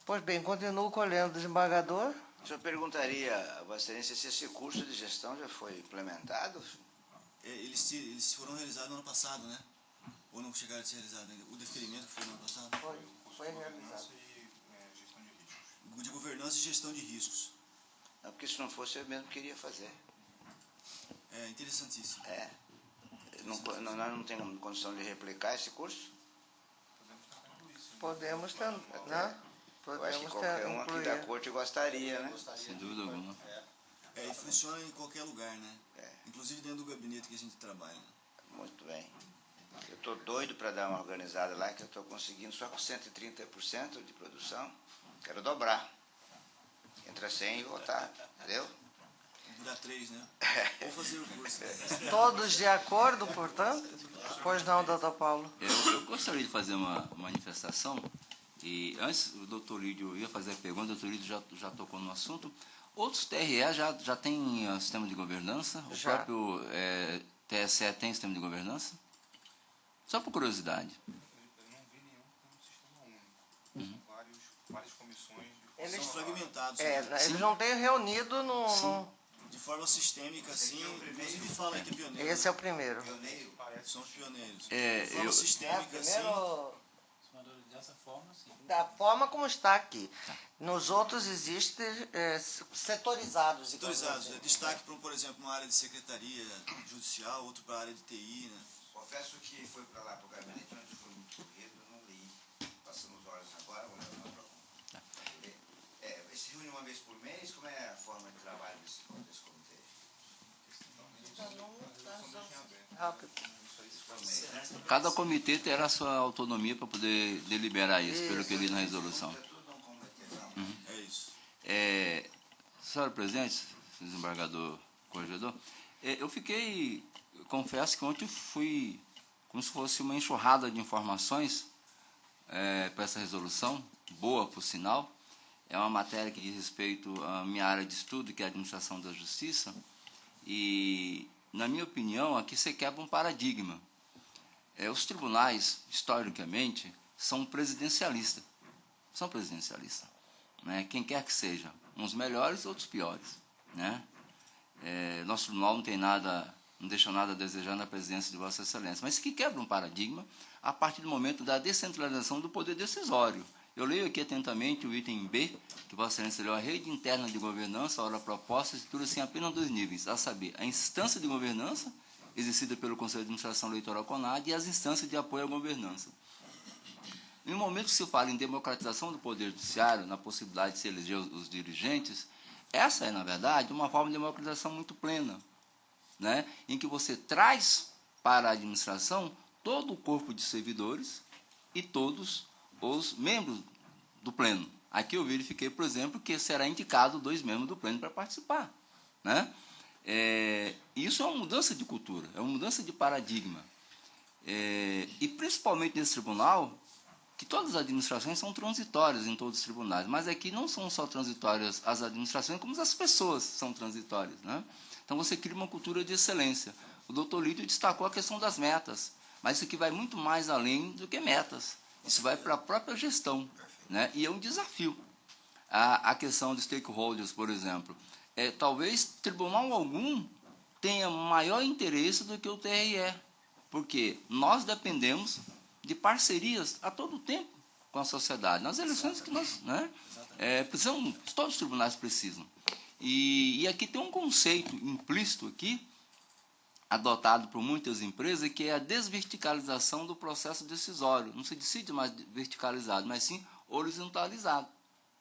Pois bem, continuo colhendo, desembargador. O senhor perguntaria a Vossa Excelência se esse curso de gestão já foi implementado? Eles foram realizados no ano passado, né? Ou não chegaram a ser realizados ainda? O deferimento foi no ano passado? Foi realizado. De governança e gestão de riscos. Não, porque se não fosse eu mesmo queria fazer. É interessantíssimo. Nós não temos condição de replicar esse curso? Podemos tentar, né? Eu acho que qualquer um aqui da corte gostaria, né? Sem dúvida alguma. E funciona em qualquer lugar, né? Inclusive dentro do gabinete que a gente trabalha. Muito bem. Eu estou doido para dar uma organizada lá, que eu estou conseguindo só com 130% de produção. Quero dobrar. Entra 100 e voltar, entendeu? Virar 3, né? Ou fazer o curso. Todos de acordo, portanto? Pois não, doutor Paulo? Eu gostaria de fazer uma manifestação, e antes o doutor Lídio ia fazer a pergunta, o doutor Lídio já tocou no assunto. Outros TRE já têm sistema de governança? O próprio TSE tem sistema de governança? Só por curiosidade. Eu não vi nenhum com um sistema único. Várias comissões. Eles são fragmentados. Eles não têm reunido de forma sistêmica, assim. Inclusive fala aí que é pioneiro. Esse é o primeiro. Pioneiro? São os pioneiros. De forma sistêmica, assim. Dessa forma, sim. Da forma como está aqui. Nos outros existem setorizados. Setorizados. Destaque para, por exemplo, uma área de secretaria judicial, outro para a área de TI, né? Confesso que foi para lá, para o gabinete, mas foi muito corrido, eu não li. Passando os olhos agora, olhando para se reúne uma vez por mês? Como é a forma de trabalho desse comitê? Cada comitê terá sua autonomia para poder deliberar isso, pelo que eu li na resolução. É isso. Senhora presidente, desembargador, corregedor, confesso que ontem fui como se fosse uma enxurrada de informações para essa resolução, boa por sinal. É uma matéria que diz respeito à minha área de estudo, que é a administração da justiça, e, na minha opinião, aqui você quebra um paradigma. Os tribunais, historicamente, são presidencialistas. São presidencialistas, né? Quem quer que seja, uns melhores, outros piores, né? Nosso tribunal não deixa nada a desejar na presidência de Vossa Excelência, mas que quebra um paradigma a partir do momento da descentralização do poder decisório. Eu leio aqui atentamente o item B, que Vossa Excelência leu: a rede interna de governança, ora proposta, estrutura-se em apenas 2 níveis, a saber, a instância de governança, exercida pelo Conselho de Administração Eleitoral CONAD, e as instâncias de apoio à governança. No momento que se fala em democratização do poder judiciário, na possibilidade de se eleger os dirigentes, essa é, na verdade, uma forma de democratização muito plena, né? Em que você traz para a administração todo o corpo de servidores e todos os membros do pleno. Aqui eu verifiquei, por exemplo, que será indicado 2 membros do pleno para participar, né? Isso é uma mudança de cultura, é uma mudança de paradigma. E principalmente nesse tribunal, que todas as administrações são transitórias em todos os tribunais, mas aqui não são só transitórias as administrações, como as pessoas são transitórias, né? Então você cria uma cultura de excelência. O doutor Lídio destacou a questão das metas, mas isso aqui vai muito mais além do que metas. Isso vai para a própria gestão, né? E é um desafio. A questão de stakeholders, por exemplo. Talvez tribunal algum tenha maior interesse do que o TRE, porque nós dependemos de parcerias a todo tempo com a sociedade. Nas eleições que nós, né, precisamos, todos os tribunais precisam. E aqui tem um conceito implícito aqui, adotado por muitas empresas, que é a desverticalização do processo decisório. Não se decide mais verticalizado, mas sim horizontalizado,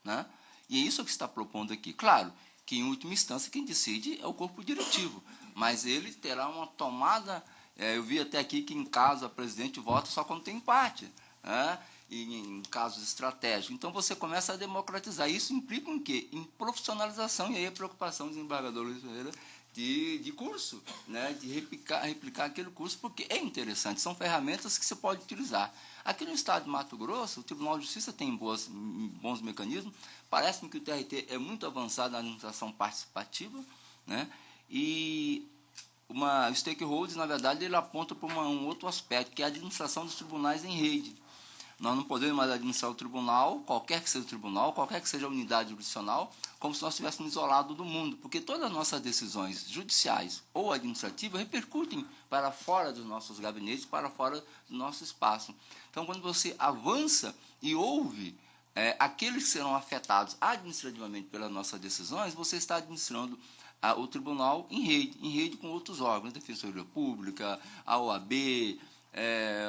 né? E é isso que está propondo aqui. Claro que, em última instância, quem decide é o corpo diretivo, mas ele terá uma tomada. Eu vi até aqui que, em caso, a presidente vota só quando tem empate, né? E em casos estratégicos. Então, você começa a democratizar. Isso implica em quê? Em profissionalização, e aí a preocupação do desembargador Luiz Ferreira de curso, né? De replicar aquele curso, porque é interessante, são ferramentas que você pode utilizar. Aqui no estado de Mato Grosso, o Tribunal de Justiça tem bons mecanismos, parece-me que o TRT é muito avançado na administração participativa, né? E o stakeholders, na verdade, ele aponta para um outro aspecto, que é a administração dos tribunais em rede. Nós não podemos mais administrar o tribunal, qualquer que seja o tribunal, qualquer que seja a unidade jurisdicional, como se nós estivéssemos isolados do mundo, porque todas as nossas decisões judiciais ou administrativas repercutem para fora dos nossos gabinetes, para fora do nosso espaço. Então, quando você avança e ouve aqueles que serão afetados administrativamente pelas nossas decisões, você está administrando o tribunal em rede com outros órgãos, a Defensoria Pública, a OAB,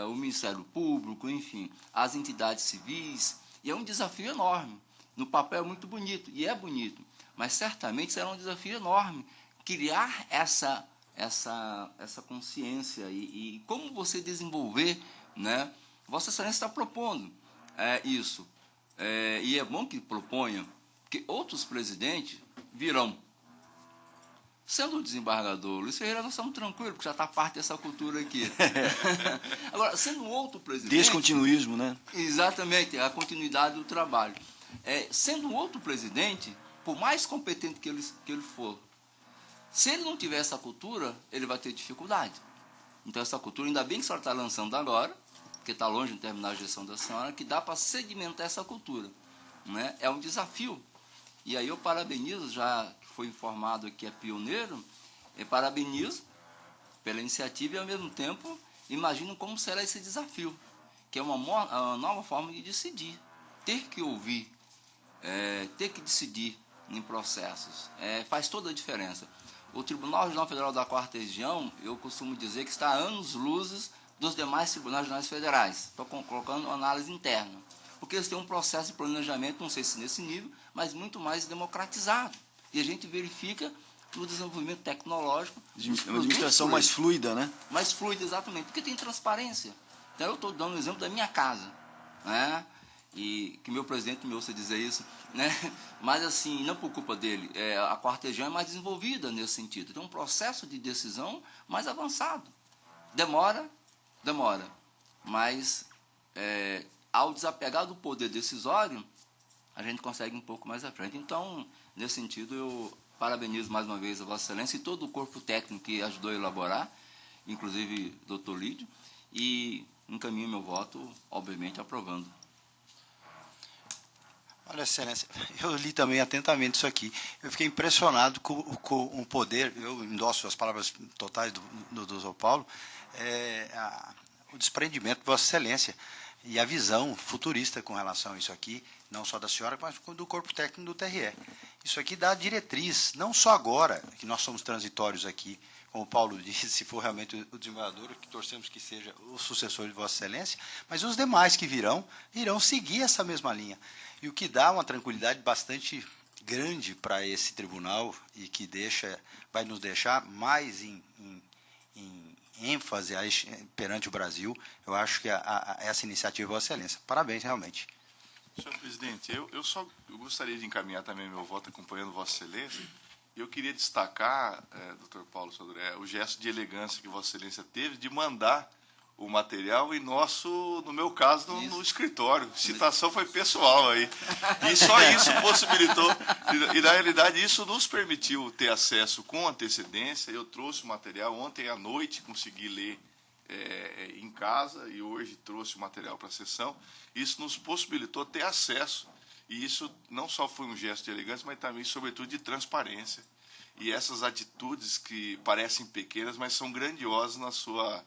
o Ministério Público, enfim, as entidades civis, e é um desafio enorme. No papel é muito bonito, e é bonito, mas certamente será um desafio enorme criar essa consciência e como você desenvolver, né? Vossa Excelência está propondo isso, e é bom que proponha, porque outros presidentes virão. Sendo o desembargador Luiz Ferreira, nós estamos tranquilos, porque já está parte dessa cultura aqui. Agora, sendo outro presidente... Descontinuismo, né? Exatamente, a continuidade do trabalho. Sendo outro presidente, por mais competente que ele for, se ele não tiver essa cultura, ele vai ter dificuldade. Então, essa cultura, ainda bem que a senhora está lançando agora, porque está longe de terminar a gestão da senhora, que dá para sedimentar essa cultura, né? É um desafio. E aí eu parabenizo, já que foi informado que é pioneiro, parabenizo pela iniciativa e, ao mesmo tempo, imagino como será esse desafio, que é uma nova forma de decidir, ter que ouvir, ter que decidir em processos, faz toda a diferença. O Tribunal Regional Federal da 4ª Região, eu costumo dizer que está a anos-luzes dos demais tribunais regionais federais. Estou colocando uma análise interna. Porque eles têm um processo de planejamento, não sei se nesse nível, mas muito mais democratizado. E a gente verifica no desenvolvimento tecnológico... Uma administração mais fluida, né? Mais fluida, exatamente, porque tem transparência. Então, eu estou dando um exemplo da minha casa, né? E que meu presidente me ouça dizer isso, né? Mas, assim, não por culpa dele, a 4ª Região é mais desenvolvida nesse sentido. Tem um processo de decisão mais avançado. Demora, mas... ao desapegar do poder decisório, a gente consegue um pouco mais à frente. Então, nesse sentido, eu parabenizo mais uma vez a Vossa Excelência e todo o corpo técnico que ajudou a elaborar, inclusive o Dr. Lídio, e encaminho meu voto, obviamente, aprovando. Olha, Excelência, eu li também atentamente isso aqui. Eu fiquei impressionado com o poder, eu endosso as palavras totais do Dr. Paulo, o desprendimento de Vossa Excelência e a visão futurista com relação a isso aqui, não só da senhora, mas do corpo técnico do TRE. Isso aqui dá diretriz, não só agora, que nós somos transitórios aqui, como o Paulo disse, se for realmente o desembargador, que torcemos que seja o sucessor de Vossa Excelência, mas os demais que virão, irão seguir essa mesma linha. E o que dá uma tranquilidade bastante grande para esse tribunal e que vai nos deixar mais em ênfase perante o Brasil, eu acho que essa iniciativa é Vossa Excelência. Parabéns, realmente. Senhor presidente, eu gostaria de encaminhar também meu voto acompanhando Vossa Excelência. Eu queria destacar, Dr. Paulo Sodré, o gesto de elegância que Vossa Excelência teve de mandar o material e no meu caso, no escritório. Citação foi pessoal aí. E só isso possibilitou. E, na realidade, isso nos permitiu ter acesso com antecedência. Eu trouxe o material ontem à noite, consegui ler em casa e hoje trouxe o material para a sessão. Isso nos possibilitou ter acesso. E isso não só foi um gesto de elegância, mas também, sobretudo, de transparência. E essas atitudes que parecem pequenas, mas são grandiosas na sua...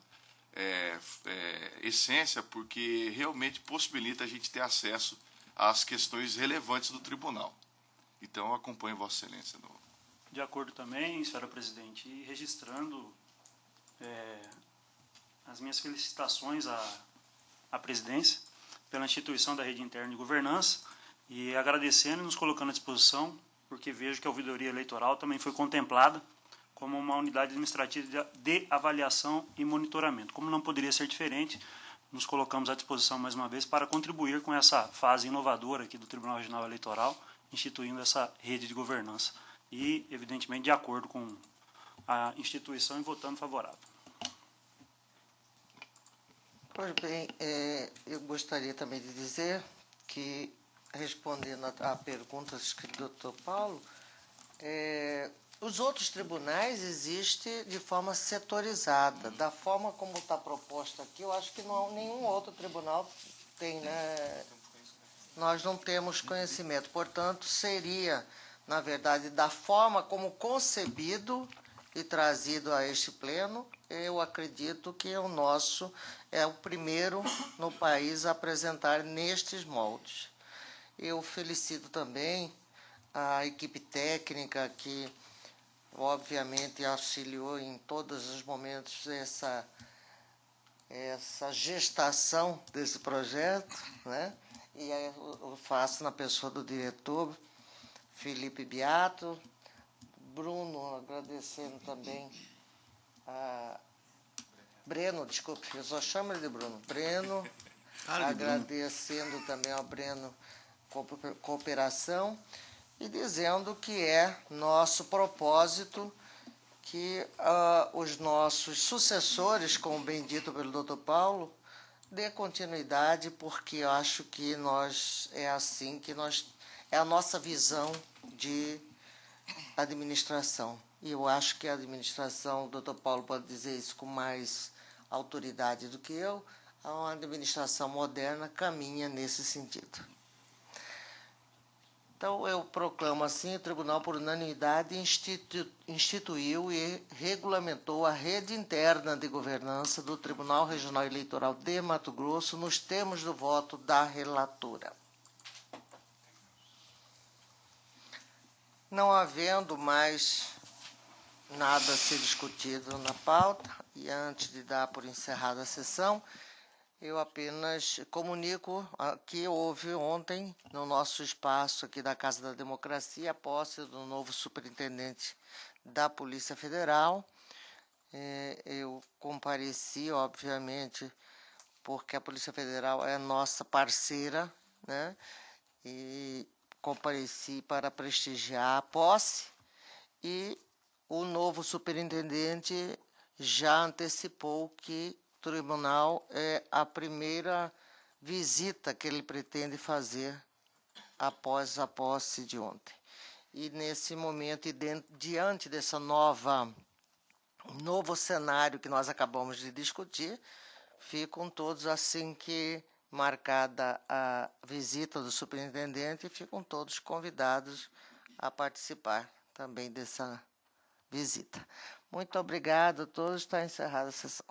essência, porque realmente possibilita a gente ter acesso às questões relevantes do tribunal. Então, eu acompanho Vossa Excelência. De acordo também, senhora presidente, e registrando as minhas felicitações à presidência pela instituição da rede interna de governança e agradecendo e nos colocando à disposição, porque vejo que a ouvidoria eleitoral também foi contemplada como uma unidade administrativa de avaliação e monitoramento. Como não poderia ser diferente, nos colocamos à disposição mais uma vez para contribuir com essa fase inovadora aqui do Tribunal Regional Eleitoral, instituindo essa rede de governança e, evidentemente, de acordo com a instituição e votando favorável. Pois bem, eu gostaria também de dizer que, respondendo a perguntas do Dr. Paulo, os outros tribunais existem de forma setorizada. Da forma como está proposta aqui, eu acho que nenhum outro tribunal tem, né? Nós não temos conhecimento. Portanto, seria, na verdade, da forma como concebido e trazido a este pleno, eu acredito que o nosso é o primeiro no país a apresentar nestes moldes. Eu felicito também a equipe técnica que, obviamente, auxiliou em todos os momentos essa gestação desse projeto, né? E aí eu faço na pessoa do diretor Felipe Beato, Bruno, agradecendo também a Breno, desculpe, eu só chamo ele de Bruno. Breno, agradecendo também ao Breno cooperação e dizendo que é nosso propósito que os nossos sucessores, como bem dito pelo Dr. Paulo, dê continuidade, porque eu acho que é assim que é a nossa visão de administração. E eu acho que a administração, o Dr. Paulo pode dizer isso com mais autoridade do que eu, a administração moderna caminha nesse sentido. Então, eu proclamo assim, o Tribunal, por unanimidade, instituiu e regulamentou a rede interna de governança do Tribunal Regional Eleitoral de Mato Grosso nos termos do voto da relatora. Não havendo mais nada a ser discutido na pauta, e antes de dar por encerrada a sessão, eu apenas comunico que houve ontem, no nosso espaço aqui da Casa da Democracia, a posse do novo superintendente da Polícia Federal. Eu compareci, obviamente, porque a Polícia Federal é nossa parceira, né? E compareci para prestigiar a posse, e o novo superintendente já antecipou que o tribunal é a primeira visita que ele pretende fazer após a posse de ontem. E nesse momento, e diante dessa novo cenário que nós acabamos de discutir, ficam todos, assim que marcada a visita do superintendente, ficam todos convidados a participar também dessa visita. Muito obrigado a todos, está encerrada a sessão.